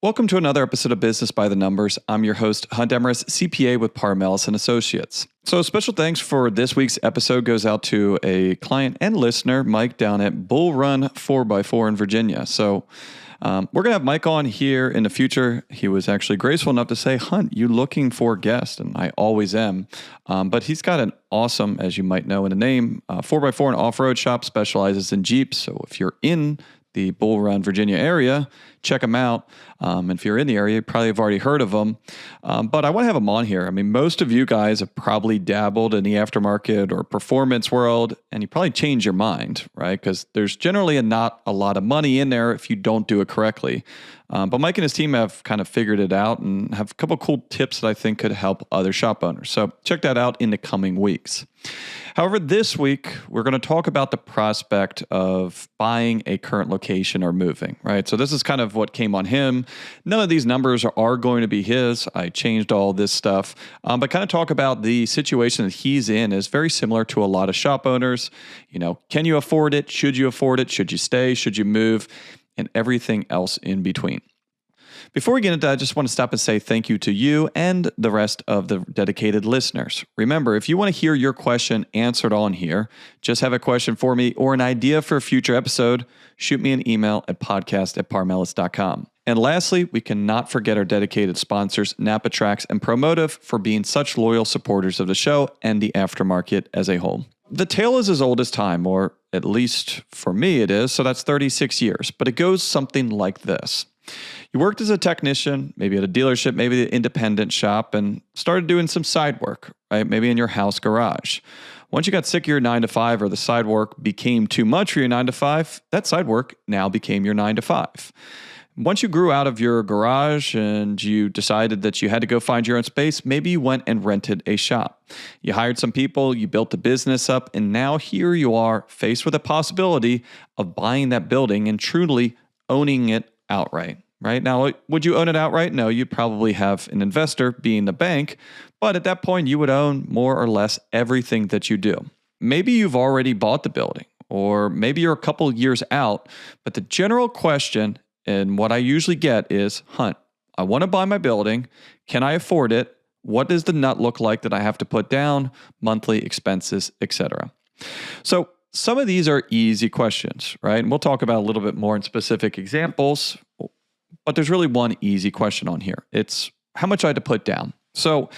Welcome to another episode of Business by the Numbers. I'm your host, Hunt Emrys, CPA with Parmelis and Associates. So special thanks for this week's episode goes out to a client and listener, Mike, down at Bull Run 4x4 in Virginia. So we're going to have Mike on here in the future. He was actually graceful enough to say, Hunt, you looking for a guest? And I always am. But he's got an awesome, as you might know in the name, 4x4 and off-road shop, specializes in Jeeps. So if you're in the Bull Run, Virginia area, check them out. And if you're in the area, you probably have already heard of them. But I want to have them on here. I mean, most of you guys have probably dabbled in the aftermarket or performance world, and you probably change your mind, right? Because there's generally not a lot of money in there if you don't do it correctly. But Mike and his team have kind of figured it out and have a couple cool tips that I think could help other shop owners. So check that out in the coming weeks. However, this week, we're going to talk about the prospect of buying a current location or moving, right? So this is kind of what came on him. None of these numbers are going to be his. I changed all this stuff, but kind of talk about the situation that he's in is very similar to a lot of shop owners. You know, can you afford it? Should you afford it? Should you stay? Should you move? And everything else in between. Before we get into that, I just want to stop and say thank you to you and the rest of the dedicated listeners. Remember, if you want to hear your question answered on here, just have a question for me or an idea for a future episode, shoot me an email at podcast@parmelis.com. And lastly, we cannot forget our dedicated sponsors, Napa Tracks and Promotive, for being such loyal supporters of the show and the aftermarket as a whole. The tale is as old as time, or at least for me it is, so that's 36 years, but it goes something like this. You worked as a technician, maybe at a dealership, maybe an independent shop, and started doing some side work, right? Maybe in your house garage. Once you got sick of your 9 to 5 or the side work became too much for your 9 to 5, that side work now became your 9 to 5. Once you grew out of your garage and you decided that you had to go find your own space, maybe you went and rented a shop. You hired some people, you built a business up, and now here you are faced with a possibility of buying that building and truly owning it outright. Right now, would you own it outright? No, you'd probably have an investor, being the bank, but at that point, you would own more or less everything that you do. Maybe you've already bought the building, or maybe you're a couple years out, but the general question, and what I usually get is, Hunt, I want to buy my building. Can I afford it? What does the nut look like that I have to put down, monthly expenses, etc.? So some of these are easy questions, right? And we'll talk about a little bit more in specific examples. But there's really one easy question on here. It's how much I had to put down. So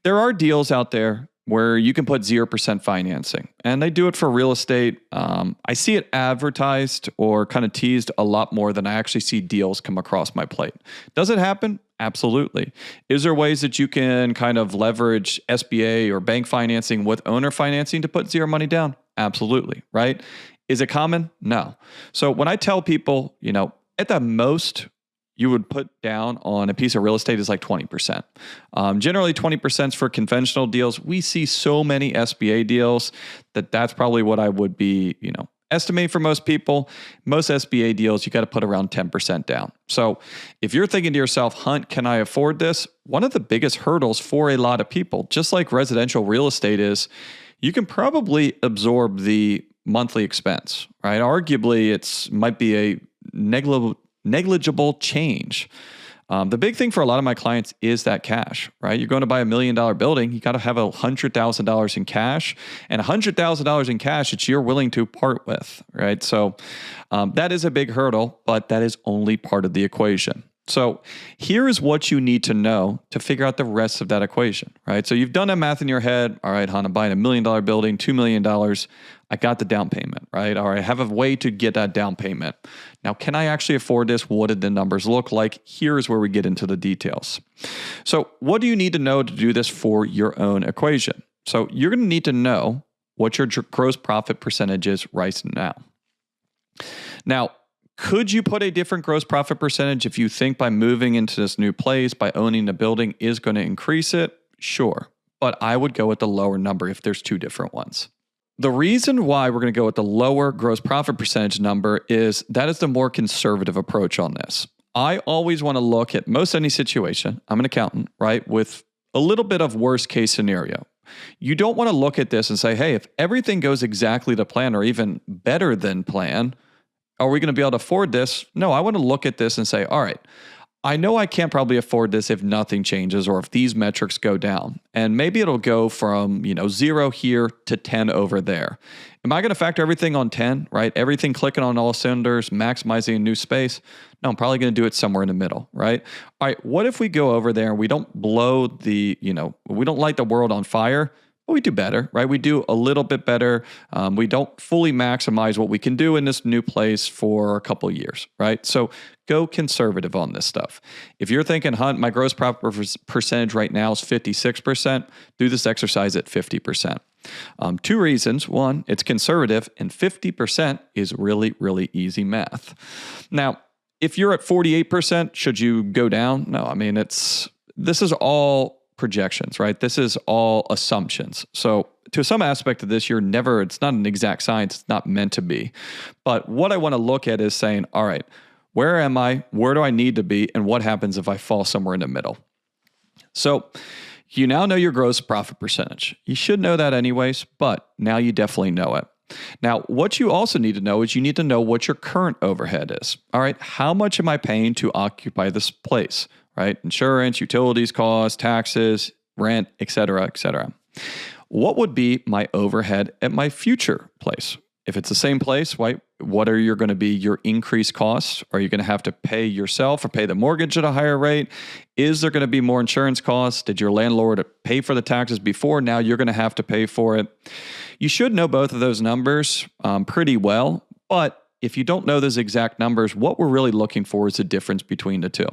there are deals out there where you can put 0% financing, and they do it for real estate. I see it advertised or kind of teased a lot more than I actually see deals come across my plate. Does it happen? Absolutely. Is there ways that you can kind of leverage SBA or bank financing with owner financing to put zero money down? Absolutely, right? Is it common? No. So when I tell people, you know, at the most, you would put down on a piece of real estate is like 20%. Generally 20% is for conventional deals. We see so many SBA deals that's probably what I would be, estimate for most people. Most SBA deals, you got to put around 10% down. So if you're thinking to yourself, Hunt, can I afford this? One of the biggest hurdles for a lot of people, just like residential real estate is, you can probably absorb the monthly expense, right? Arguably, might be a negligible change. The big thing for a lot of my clients is that cash, right? You're going to buy $1 million building. You got to have $100,000 in cash, and $100,000 in cash that you're willing to part with, right? So that is a big hurdle, but that is only part of the equation. So here is what you need to know to figure out the rest of that equation, right? So you've done that math in your head. All right, Hannah, I'm buying $1 million building, $2 million. I got the down payment, right? All right, I have a way to get that down payment. Now, can I actually afford this? What did the numbers look like? Here's where we get into the details. So what do you need to know to do this for your own equation? So you're going to need to know what your gross profit percentage is right now. Now, could you put a different gross profit percentage if you think by moving into this new place, by owning the building is going to increase it? Sure. But I would go with the lower number if there's two different ones. The reason why we're going to go with the lower gross profit percentage number is that is the more conservative approach on this. I always want to look at most any situation. I'm an accountant, right? With a little bit of worst case scenario. You don't want to look at this and say, hey, if everything goes exactly to plan or even better than plan, are we going to be able to afford this? No, I want to look at this and say, all right, I know I can't probably afford this if nothing changes or if these metrics go down. And maybe it'll go from, 0 here to 10 over there. Am I going to factor everything on 10, right? Everything clicking on all cylinders, maximizing a new space? No, I'm probably going to do it somewhere in the middle, right? All right, what if we go over there and we don't blow we don't light the world on fire, but we do better, right? We do a little bit better. We don't fully maximize what we can do in this new place for a couple of years, right? So go conservative on this stuff. If you're thinking, Hunt, my gross profit percentage right now is 56%, do this exercise at 50%. Two reasons. One, it's conservative, and 50% is really, really easy math. Now, if you're at 48%, should you go down? No, I mean, this is all projections, right? This is all assumptions. So to some aspect of this, it's not an exact science. It's not meant to be. But what I want to look at is saying, all right, where am I? Where do I need to be? And what happens if I fall somewhere in the middle? So you now know your gross profit percentage. You should know that anyways, but now you definitely know it. Now, what you also need to know is you need to know what your current overhead is. All right, how much am I paying to occupy this place, right? Insurance, utilities costs, taxes, rent, et cetera, et cetera. What would be my overhead at my future place? If it's the same place, right, what are going to be your increased costs? Are you going to have to pay yourself or pay the mortgage at a higher rate? Is there going to be more insurance costs? Did your landlord pay for the taxes before? Now you're going to have to pay for it. You should know both of those numbers pretty well, but if you don't know those exact numbers, what we're really looking for is the difference between the two.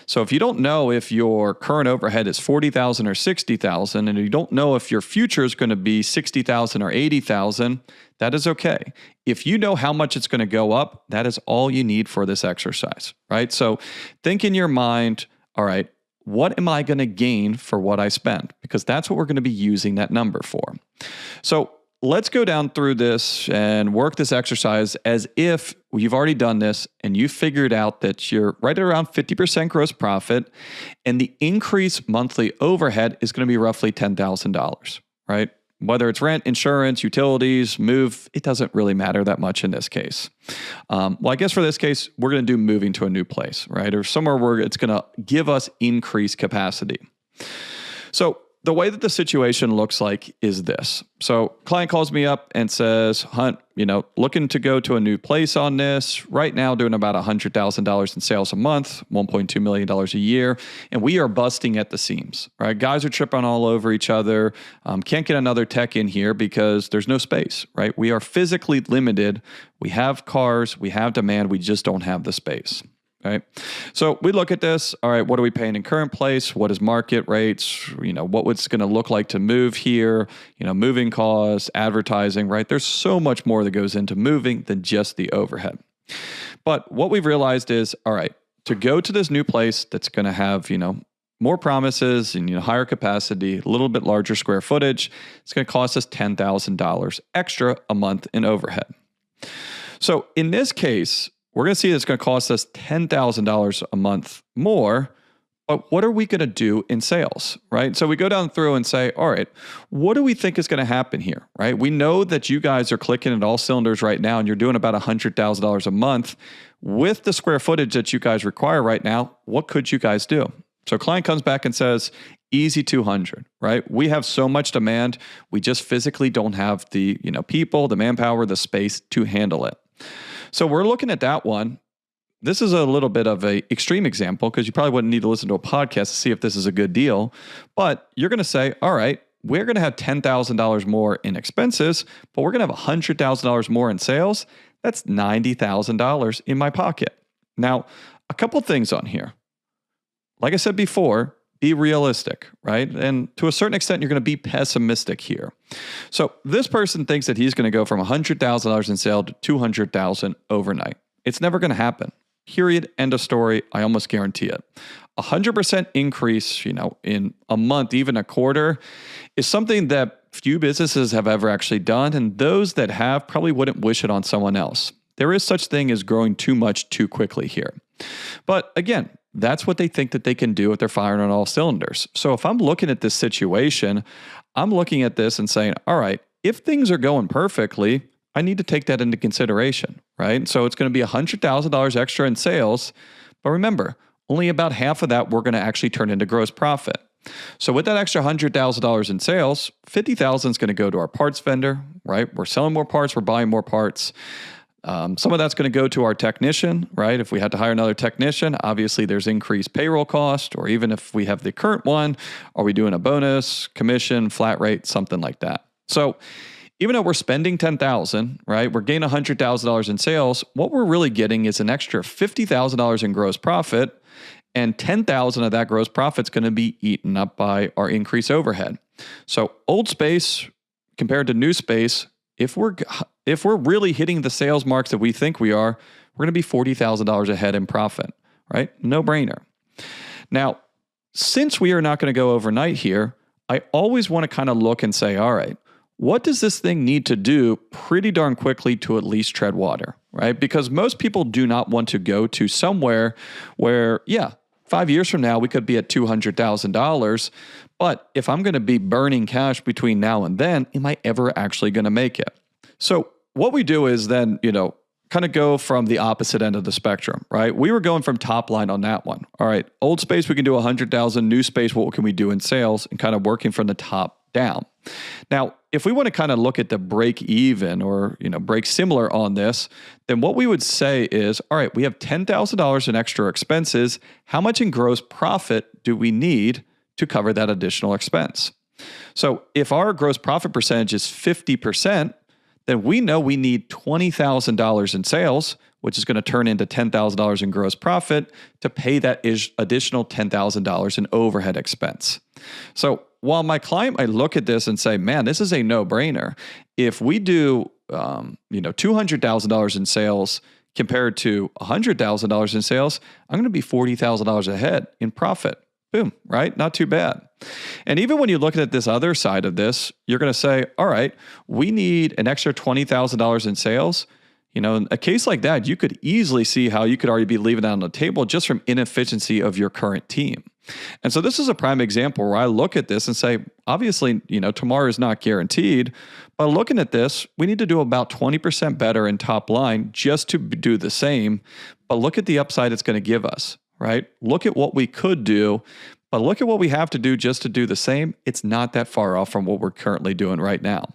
So if you don't know if your current overhead is $40,000 or $60,000, and you don't know if your future is going to be $60,000 or $80,000, that is okay. If you know how much it's going to go up, that is all you need for this exercise, right? So think in your mind, all right, what am I going to gain for what I spend? Because that's what we're going to be using that number for. So let's go down through this and work this exercise as if you've already done this and you figured out that you're right at around 50% gross profit and the increased monthly overhead is going to be roughly $10,000, right? Whether it's rent, insurance, utilities, move, it doesn't really matter that much in this case. Well, I guess for this case, we're going to do moving to a new place, right? Or somewhere where it's going to give us increased capacity. So the way that the situation looks like is this. So client calls me up and says, Hunt, looking to go to a new place on this. Right now doing about $100,000 in sales a month, $1.2 million a year. And we are busting at the seams, right? Guys are tripping all over each other. Can't get another tech in here because there's no space, right? We are physically limited. We have cars, we have demand, we just don't have the space. Right. So we look at this. All right. What are we paying in current place? What is market rates? What it's going to look like to move here, moving costs, advertising, right? There's so much more that goes into moving than just the overhead. But what we've realized is, all right, to go to this new place that's going to have, more promises and, higher capacity, a little bit larger square footage, it's going to cost us $10,000 extra a month in overhead. So in this case, we're going to see it's going to cost us $10,000 a month more, but what are we going to do in sales, right? So we go down through and say, all right, what do we think is going to happen here, right? We know that you guys are clicking at all cylinders right now and you're doing about $100,000 a month. With the square footage that you guys require right now, what could you guys do? So client comes back and says, easy 200, right? We have so much demand. We just physically don't have the, people, the manpower, the space to handle it. So we're looking at that one. This is a little bit of an extreme example because you probably wouldn't need to listen to a podcast to see if this is a good deal. But you're going to say, all right, we're going to have $10,000 more in expenses, but we're going to have $100,000 more in sales. That's $90,000 in my pocket. Now, a couple things on here. Like I said before, be realistic, right? And to a certain extent, you're going to be pessimistic here. So this person thinks that he's going to go from $100,000 in sale to $200,000 overnight. It's never going to happen. Period. End of story. I almost guarantee it. 100% increase, in a month, even a quarter, is something that few businesses have ever actually done. And those that have probably wouldn't wish it on someone else. There is such thing as growing too much too quickly here. But again, that's what they think that they can do if they're firing on all cylinders. So if I'm looking at this situation, I'm looking at this and saying, all right, if things are going perfectly, I need to take that into consideration, right? So it's going to be $100,000 extra in sales. But remember, only about half of that we're going to actually turn into gross profit. So with that extra $100,000 in sales, $50,000 is going to go to our parts vendor, right? We're selling more parts, we're buying more parts. Some of that's going to go to our technician, right? If we had to hire another technician, obviously there's increased payroll cost, or even if we have the current one, are we doing a bonus, commission, flat rate, something like that? So even though we're spending $10,000, right, we're gaining $100,000 in sales, what we're really getting is an extra $50,000 in gross profit, and $10,000 of that gross profit is going to be eaten up by our increased overhead. So old space compared to new space, if we're really hitting the sales marks that we think we are, we're going to be $40,000 ahead in profit, right? No brainer. Now, since we are not going to go overnight here, I always want to kind of look and say, all right, what does this thing need to do pretty darn quickly to at least tread water, right? Because most people do not want to go to somewhere where, 5 years from now, we could be at $200,000. But if I'm going to be burning cash between now and then, am I ever actually going to make it? So what we do is then, kind of go from the opposite end of the spectrum, right? We were going from top line on that one. All right, old space, we can do 100,000. New space, what can we do in sales? And kind of working from the top down. Now, if we want to kind of look at the break even or, break similar on this, then what we would say is, all right, we have $10,000 in extra expenses. How much in gross profit do we need to cover that additional expense? So if our gross profit percentage is 50%, then we know we need $20,000 in sales, which is going to turn into $10,000 in gross profit to pay that additional $10,000 in overhead expense. So while my client might look at this and say, man, this is a no-brainer. If we do, $200,000 in sales compared to $100,000 in sales, I'm going to be $40,000 ahead in profit. Boom, right? Not too bad. And even when you look at this other side of this, you're going to say, all right, we need an extra $20,000 in sales. In a case like that, you could easily see how you could already be leaving that on the table just from inefficiency of your current team. And so this is a prime example where I look at this and say, obviously, tomorrow is not guaranteed, but looking at this, we need to do about 20% better in top line just to do the same. But look at the upside it's going to give us, right? Look at what we could do, but look at what we have to do just to do the same. It's not that far off from what we're currently doing right now.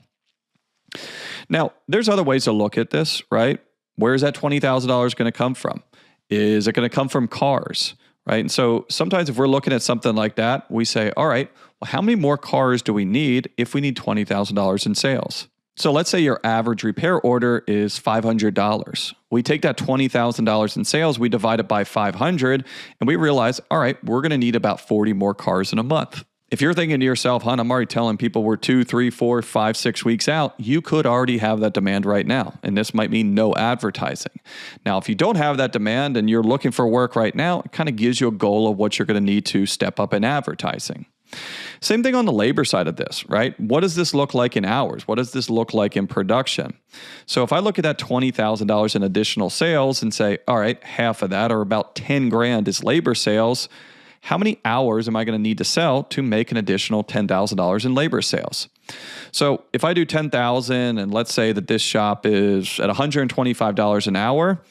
Now, there's other ways to look at this, right? Where is that $20,000 going to come from? Is it going to come from cars, right? And so sometimes if we're looking at something like that, we say, all right, well, how many more cars do we need if we need $20,000 in sales? So let's say your average repair order is $500. We take that $20,000 in sales, we divide it by 500, and we realize, all right, we're going to need about 40 more cars in a month. If you're thinking to yourself, Hun, I'm already telling people we're 2, 3, 4, 5, 6 weeks out, you could already have that demand right now. And this might mean no advertising. Now, if you don't have that demand and you're looking for work right now, it kind of gives you a goal of what you're going to need to step up in advertising. Same thing on the labor side of this, right? What does this look like in hours? What does this look like in production? So if I look at that $20,000 in additional sales and say, all right, half of that or about 10 grand is labor sales, how many hours am I going to need to sell to make an additional $10,000 in labor sales? So if I do 10,000 and let's say that this shop is at $125 an hour,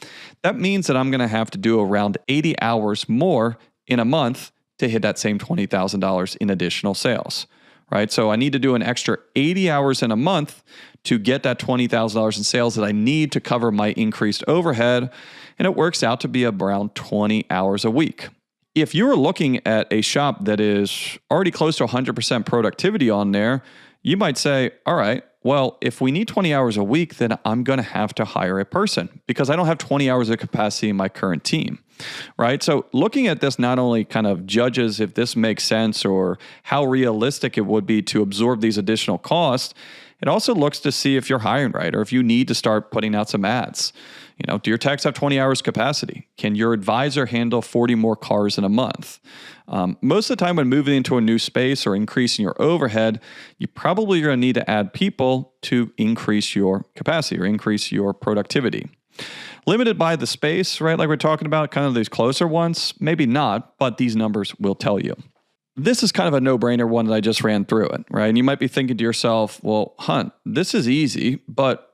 that means that I'm going to have to do around 80 hours more in a month to hit that same $20,000 in additional sales, right? So I need to do an extra 80 hours in a month to get that $20,000 in sales that I need to cover my increased overhead, and it works out to be around 20 hours a week. If you're looking at a shop that is already close to 100% productivity on there, you might say, all right, well, if we need 20 hours a week, then I'm going to have to hire a person because I don't have 20 hours of capacity in my current team, right? So looking at this not only kind of judges if this makes sense or how realistic it would be to absorb these additional costs, it also looks to see if you're hiring right or if you need to start putting out some ads. Do your techs have 20 hours capacity? Can your advisor handle 40 more cars in a month? Most of the time when moving into a new space or increasing your overhead, you probably are going to need to add people to increase your capacity or increase your productivity. Limited by the space, right? Like we're talking about, kind of these closer ones, maybe not, but these numbers will tell you. This is kind of a no-brainer one that I just ran through it, right? And you might be thinking to yourself, well, Hunt, this is easy, but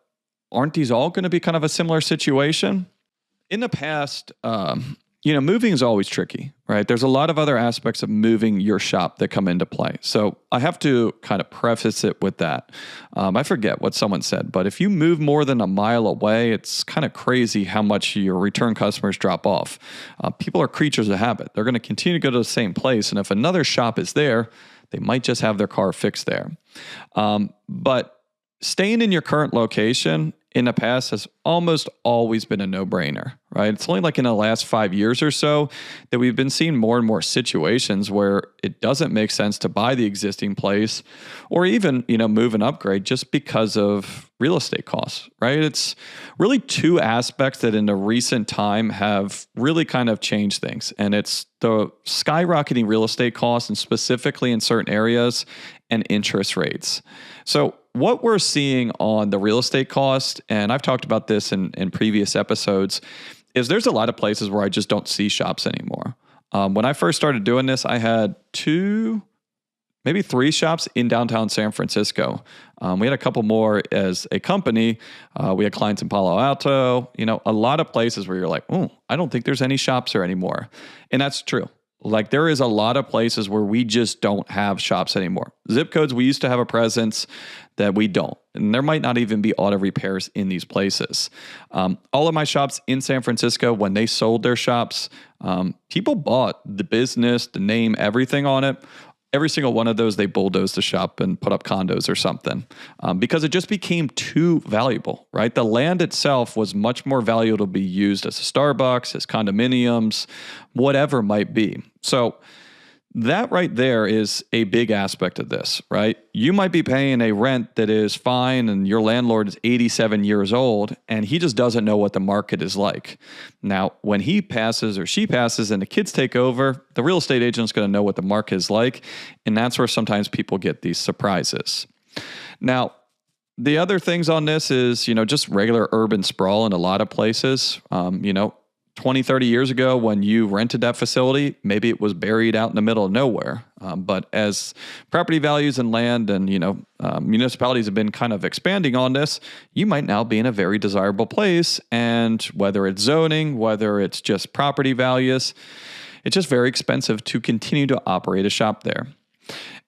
aren't these all going to be kind of a similar situation? In the past, Moving is always tricky, right? There's a lot of other aspects of moving your shop that come into play. So I have to kind of preface it with that. I forget what someone said, but if you move more than a mile away, it's kind of crazy how much your return customers drop off. People are creatures of habit. They're going to continue to go to the same place. And if another shop is there, they might just have their car fixed there. But staying in your current location in the past has almost always been a no-brainer, right? It's only like in the last 5 years or so that we've been seeing more and more situations where it doesn't make sense to buy the existing place or even, move and upgrade just because of real estate costs, right? It's really two aspects that in the recent time have really kind of changed things. And it's the skyrocketing real estate costs, and specifically in certain areas, and interest rates. So what we're seeing on the real estate cost, and I've talked about this in previous episodes, is there's a lot of places where I just don't see shops anymore. When I first started doing this, I had 2, maybe 3 shops in downtown San Francisco. We had a couple more as a company. We had clients in Palo Alto, a lot of places where you're like, oh, I don't think there's any shops there anymore. And that's true. Like there is a lot of places where we just don't have shops anymore. Zip codes, we used to have a presence that we don't. And there might not even be auto repairs in these places. All of my shops in San Francisco, when they sold their shops, people bought the business, the name, everything on it. Every single one of those, they bulldozed the shop and put up condos or something because it just became too valuable, right? The land itself was much more valuable to be used as a Starbucks, as condominiums, whatever might be. So that right there is a big aspect of this, right? You might be paying a rent that is fine and your landlord is 87 years old and he just doesn't know what the market is like. Now, when he passes or she passes and the kids take over, the real estate agent is going to know what the market is like. And that's where sometimes people get these surprises. Now, the other things on this is, just regular urban sprawl in a lot of places. 20, 30 years ago when you rented that facility, maybe it was buried out in the middle of nowhere. But as property values and land and, municipalities have been kind of expanding on this, you might now be in a very desirable place. And whether it's zoning, whether it's just property values, it's just very expensive to continue to operate a shop there.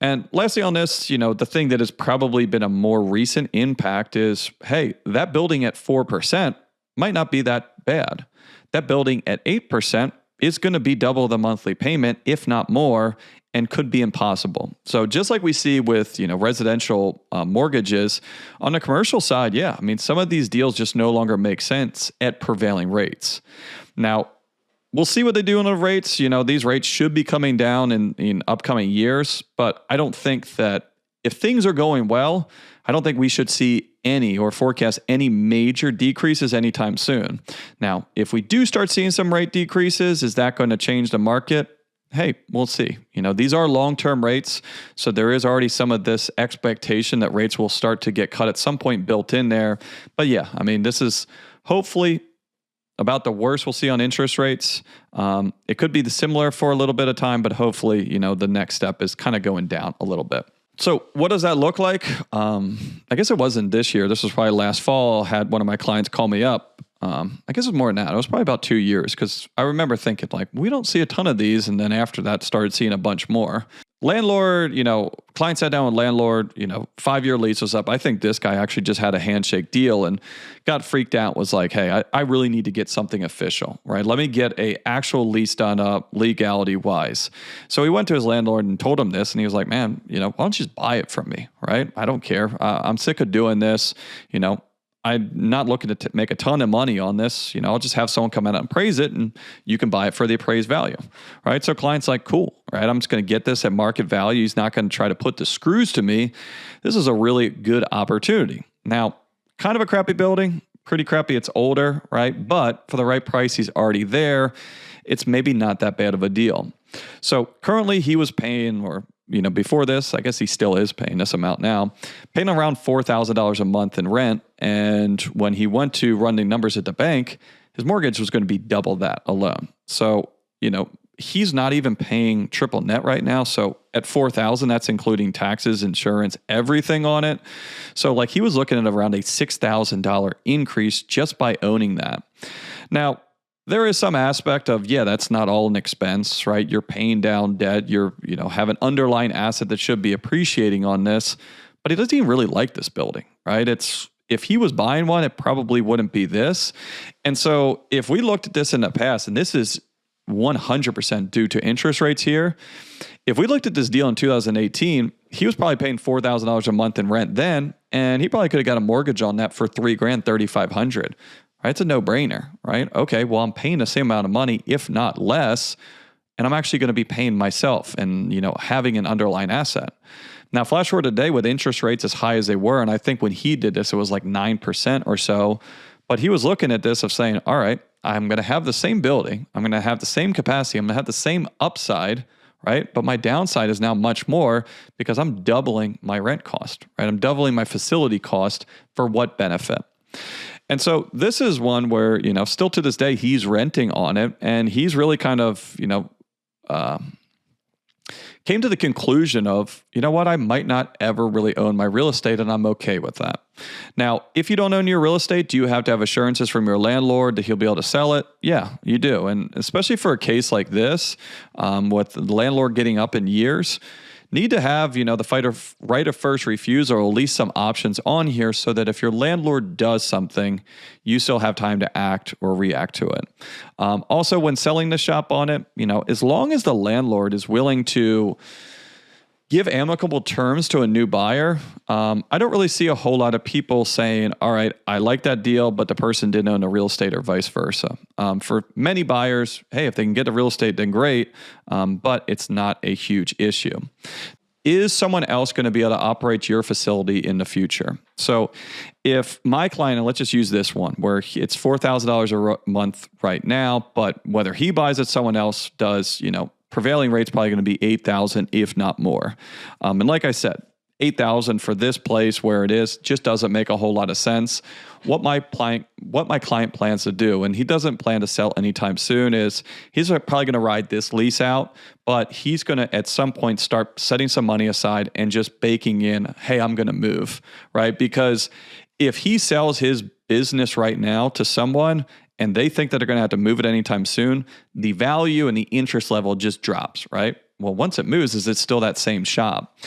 And lastly on this, the thing that has probably been a more recent impact is, hey, that building at 4% might not be that bad. That building at 8% is going to be double the monthly payment, if not more, and could be impossible. So just like we see with, residential mortgages, on the commercial side, some of these deals just no longer make sense at prevailing rates. Now, we'll see what they do on the rates. These rates should be coming down in upcoming years, but I don't think that if things are going well, I don't think we should see any or forecast any major decreases anytime soon. Now, if we do start seeing some rate decreases, is that going to change the market? Hey, we'll see. These are long-term rates, so there is already some of this expectation that rates will start to get cut at some point built in there. But this is hopefully about the worst we'll see on interest rates. It could be similar for a little bit of time, but hopefully, the next step is kind of going down a little bit. So what does that look like? I guess it wasn't this year. This was probably last fall. I had one of my clients call me up. I guess it was more than that. It was probably about 2 years because I remember thinking we don't see a ton of these. And then after that started seeing a bunch more. Landlord, client sat down with landlord, 5-year lease was up. I think this guy actually just had a handshake deal and got freaked out, was like, hey, I really need to get something official, right? Let me get a actual lease done up legality wise. So he went to his landlord and told him this and he was like, man, why don't you just buy it from me, right? I don't care. I'm sick of doing this, I'm not looking to make a ton of money on this. I'll just have someone come out and appraise it and you can buy it for the appraised value, right? So client's like, cool, right? I'm just going to get this at market value. He's not going to try to put the screws to me. This is a really good opportunity. Now, kind of a crappy building, pretty crappy. It's older, right? But for the right price, he's already there. It's maybe not that bad of a deal. So currently he was paying, or before this, I guess he still is paying this amount now, paying around $4,000 a month in rent. And when he went to run the numbers at the bank, his mortgage was going to be double that alone. So, he's not even paying triple net right now. So at $4,000, that's including taxes, insurance, everything on it. So he was looking at around a $6,000 increase just by owning that. Now, There is some aspect of, yeah, that's not all an expense, right? You're paying down debt. You're, have an underlying asset that should be appreciating on this, but he doesn't even really like this building, right? If he was buying one, it probably wouldn't be this. And so if we looked at this in the past, and this is 100% due to interest rates here, if we looked at this deal in 2018, he was probably paying $4,000 a month in rent then, and he probably could have got a mortgage on that for $3,000, $3,500. Right? It's a no-brainer, right? Okay, well, I'm paying the same amount of money, if not less, and I'm actually going to be paying myself and, having an underlying asset. Now, flash forward today with interest rates as high as they were, and I think when he did this, it was like 9% or so, but he was looking at this of saying, all right, I'm going to have the same building, I'm going to have the same capacity, I'm going to have the same upside, right? But my downside is now much more because I'm doubling my rent cost, right? I'm doubling my facility cost for what benefit? And so this is one where, still to this day, he's renting on it, and he's really kind of, came to the conclusion of, what, I might not ever really own my real estate, and I'm okay with that. Now, if you don't own your real estate, do you have to have assurances from your landlord that he'll be able to sell it? Yeah, you do. And especially for a case like this, with the landlord getting up in years, need to have, the right of first refusal, or at least some options on here so that if your landlord does something, you still have time to act or react to it. Also, when selling the shop on it, as long as the landlord is willing to give amicable terms to a new buyer, I don't really see a whole lot of people saying, all right, I like that deal, but the person didn't own the real estate, or vice versa. For many buyers, hey, if they can get the real estate, then great, but it's not a huge issue. Is someone else going to be able to operate your facility in the future? So if my client, and let's just use this one, where it's $4,000 a month right now, but whether he buys it, someone else does, prevailing rate's probably going to be $8,000, if not more. And like I said, $8,000 for this place where it is just doesn't make a whole lot of sense. What my client plans to do, and he doesn't plan to sell anytime soon, is he's probably going to ride this lease out, but he's going to at some point start setting some money aside and just baking in, hey, I'm going to move, right? Because if he sells his business right now to someone and they think that they're going to have to move it anytime soon, the value and the interest level just drops, right? Well, once it moves, is it still that same shop?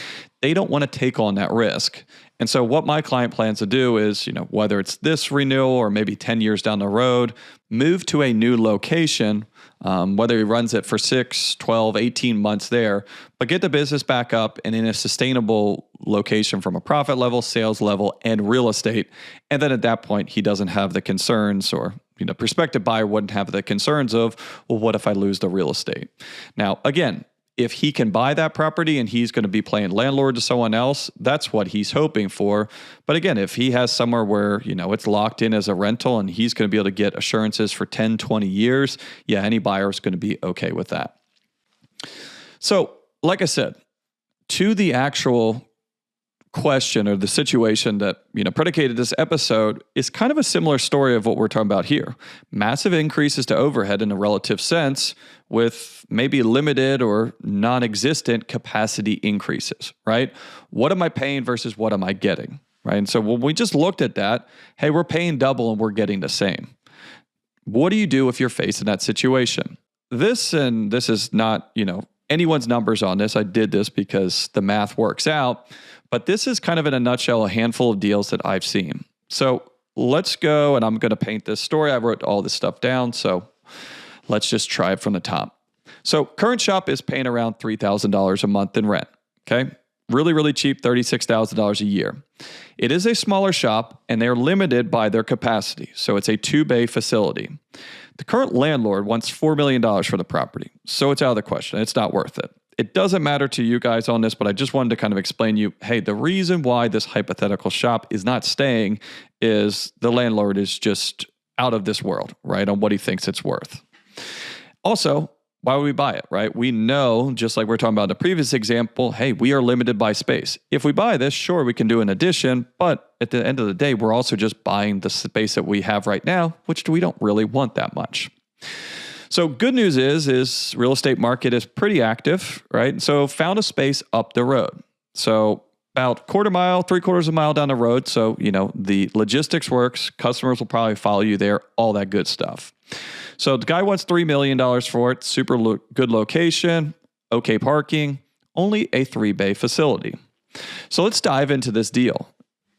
They don't want to take on that risk. And so what my client plans to do is, whether it's this renewal or maybe 10 years down the road, move to a new location, whether he runs it for 6, 12, 18 months there, but get the business back up and in a sustainable location from a profit level, sales level, and real estate. And then at that point, he doesn't have the concerns, or prospective buyer wouldn't have the concerns of, well, what if I lose the real estate? Now, again, if he can buy that property and he's going to be playing landlord to someone else, that's what he's hoping for. But again, if he has somewhere where, it's locked in as a rental and he's going to be able to get assurances for 10, 20 years, yeah, any buyer is going to be okay with that. So, like I said, to the actual question or the situation that, predicated this episode is kind of a similar story of what we're talking about here. Massive increases to overhead in a relative sense with maybe limited or non-existent capacity increases, right? What am I paying versus what am I getting, right? And so when we just looked at that, hey, we're paying double and we're getting the same. What do you do if you're faced in that situation? This is not, anyone's numbers on this. I did this because the math works out. But this is kind of in a nutshell, a handful of deals that I've seen. So let's go, and I'm going to paint this story. I wrote all this stuff down, so let's just try it from the top. So current shop is paying around $3,000 a month in rent, okay? Really, really cheap, $36,000 a year. It is a smaller shop, and they're limited by their capacity, so it's a 2-bay facility. The current landlord wants $4 million for the property, so it's out of the question. It's not worth it. It doesn't matter to you guys on this, but I just wanted to kind of explain to you, hey, the reason why this hypothetical shop is not staying is the landlord is just out of this world, right, on what he thinks it's worth. Also, why would we buy it, right? We know, just like we're talking about in the previous example, hey, we are limited by space. If we buy this, sure, we can do an addition, but at the end of the day, we're also just buying the space that we have right now, which we don't really want that much. So good news is real estate market is pretty active, right? So found a space up the road. So about quarter mile, 3/4 of a mile down the road. So, the logistics works. Customers will probably follow you there, all that good stuff. So the guy wants $3 million for it. Super good location, okay parking, only a 3-bay facility. So let's dive into this deal.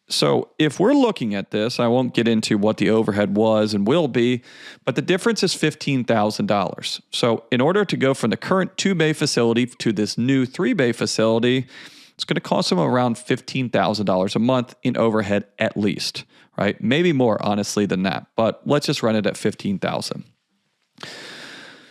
So if we're looking at this, I won't get into what the overhead was and will be, but the difference is $15,000. So in order to go from the current 2-bay facility to this new 3-bay facility, it's going to cost them around $15,000 a month in overhead at least, right? Maybe more honestly than that, but let's just run it at $15,000.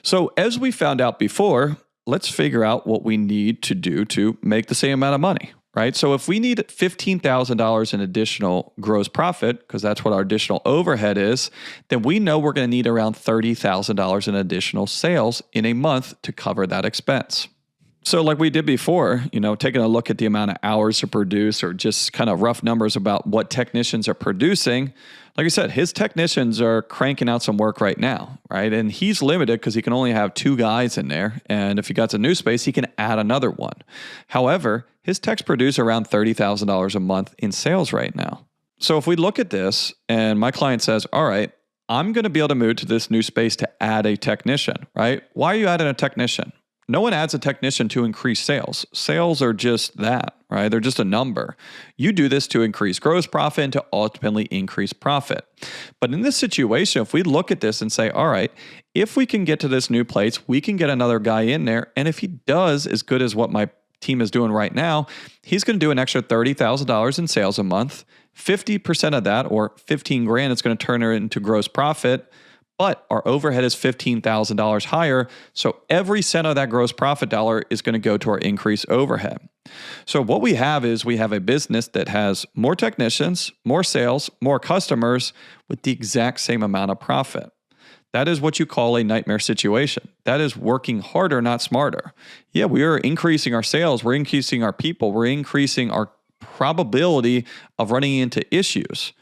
So as we found out before, let's figure out what we need to do to make the same amount of money, right? So if we need $15,000 in additional gross profit, because that's what our additional overhead is, then we know we're going to need around $30,000 in additional sales in a month to cover that expense. So like we did before, taking a look at the amount of hours to produce or just kind of rough numbers about what technicians are producing, like I said, his technicians are cranking out some work right now, right? And he's limited because he can only have 2 guys in there. And if he got a new space, he can add another one. However, his techs produce around $30,000 a month in sales right now. So if we look at this and my client says, all right, I'm going to be able to move to this new space to add a technician, right? Why are you adding a technician? No one adds a technician to increase sales. Sales are just that, right? They're just a number. You do this to increase gross profit and to ultimately increase profit. But in this situation, if we look at this and say, all right, if we can get to this new place, we can get another guy in there. And if he does as good as what my team is doing right now, he's going to do an extra $30,000 in sales a month. 50% of that, or $15,000, is going to turn her into gross profit. But our overhead is $15,000 higher, so every cent of that gross profit dollar is going to go to our increased overhead. So what we have is we have a business that has more technicians, more sales, more customers with the exact same amount of profit. That is what you call a nightmare situation. That is working harder, not smarter. Yeah, we are increasing our sales, we're increasing our people, we're increasing our probability of running into issues,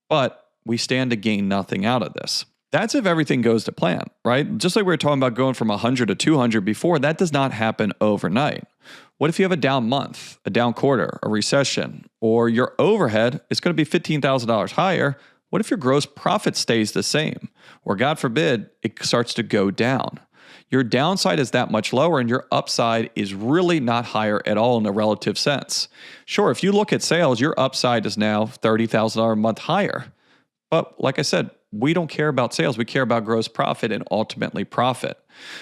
but we stand to gain nothing out of this. That's if everything goes to plan, right? Just like we were talking about going from 100 to 200 before, that does not happen overnight. What if you have a down month, a down quarter, a recession, or your overhead is going to be $15,000 higher? What if your gross profit stays the same? Or God forbid, it starts to go down. Your downside is that much lower and your upside is really not higher at all in a relative sense. Sure, if you look at sales, your upside is now $30,000 a month higher. But like I said, we don't care about sales. We care about gross profit and ultimately profit.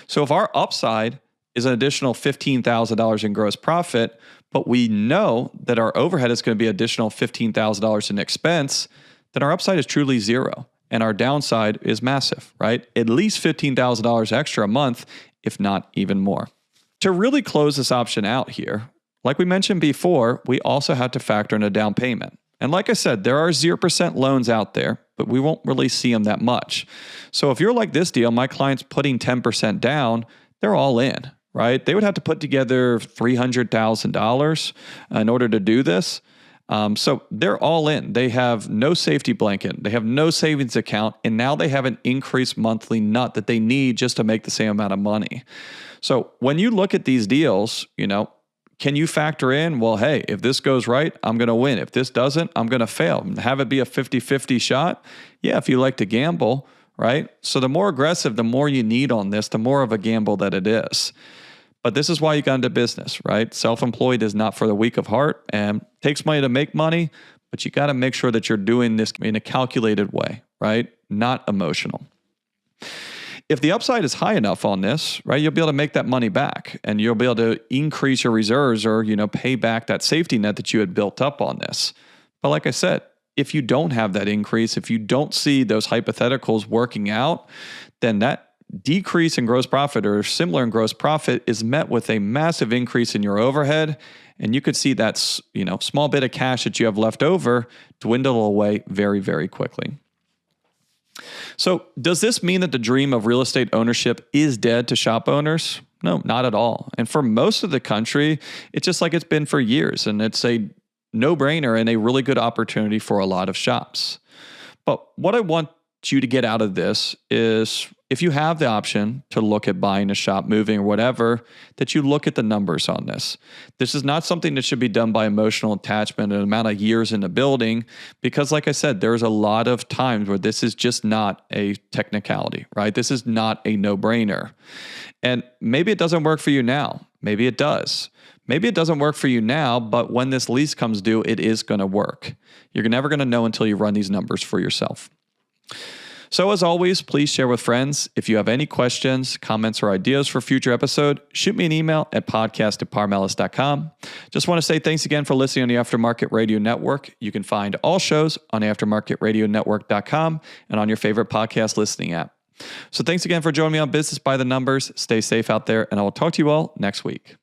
So if our upside is an additional $15,000 in gross profit, but we know that our overhead is going to be additional $15,000 in expense, then our upside is truly zero and our downside is massive, right? At least $15,000 extra a month, if not even more. To really close this option out here, like we mentioned before, we also have to factor in a down payment. And like I said, there are 0% loans out there, but we won't really see them that much. So if you're like this deal, my client's putting 10% down, they're all in, right? They would have to put together $300,000 in order to do this. So they're all in. They have no safety blanket. They have no savings account. And now they have an increased monthly nut that they need just to make the same amount of money. So when you look at these deals, can you factor in, well, hey, if this goes right, I'm going to win. If this doesn't, I'm going to fail. Have it be a 50-50 shot? Yeah, if you like to gamble, right? So the more aggressive, the more you need on this, the more of a gamble that it is. But this is why you got into business, right? Self-employed is not for the weak of heart and takes money to make money, but you got to make sure that you're doing this in a calculated way, right? Not emotional. If the upside is high enough on this, right, you'll be able to make that money back and you'll be able to increase your reserves or, pay back that safety net that you had built up on this. But like I said, if you don't have that increase, if you don't see those hypotheticals working out, then that decrease in gross profit or similar in gross profit is met with a massive increase in your overhead. And you could see that, small bit of cash that you have left over dwindle away very, very quickly. So does this mean that the dream of real estate ownership is dead to shop owners? No, not at all. And for most of the country, it's just like it's been for years. And it's a no-brainer and a really good opportunity for a lot of shops. But what I want you to get out of this is if you have the option to look at buying a shop, moving or whatever, that you look at the numbers on this. This is not something that should be done by emotional attachment and amount of years in the building, because like I said, there's a lot of times where this is just not a technicality, right? This is not a no-brainer. And maybe it doesn't work for you now. Maybe it does. Maybe it doesn't work for you now, but when this lease comes due, it is going to work. You're never going to know until you run these numbers for yourself. So as always, please share with friends. If you have any questions, comments, or ideas for a future episode, shoot me an email at podcast@parmelis.com. Just want to say thanks again for listening on the Aftermarket Radio Network. You can find all shows on aftermarketradionetwork.com and on your favorite podcast listening app. So thanks again for joining me on Business by the Numbers. Stay safe out there, and I will talk to you all next week.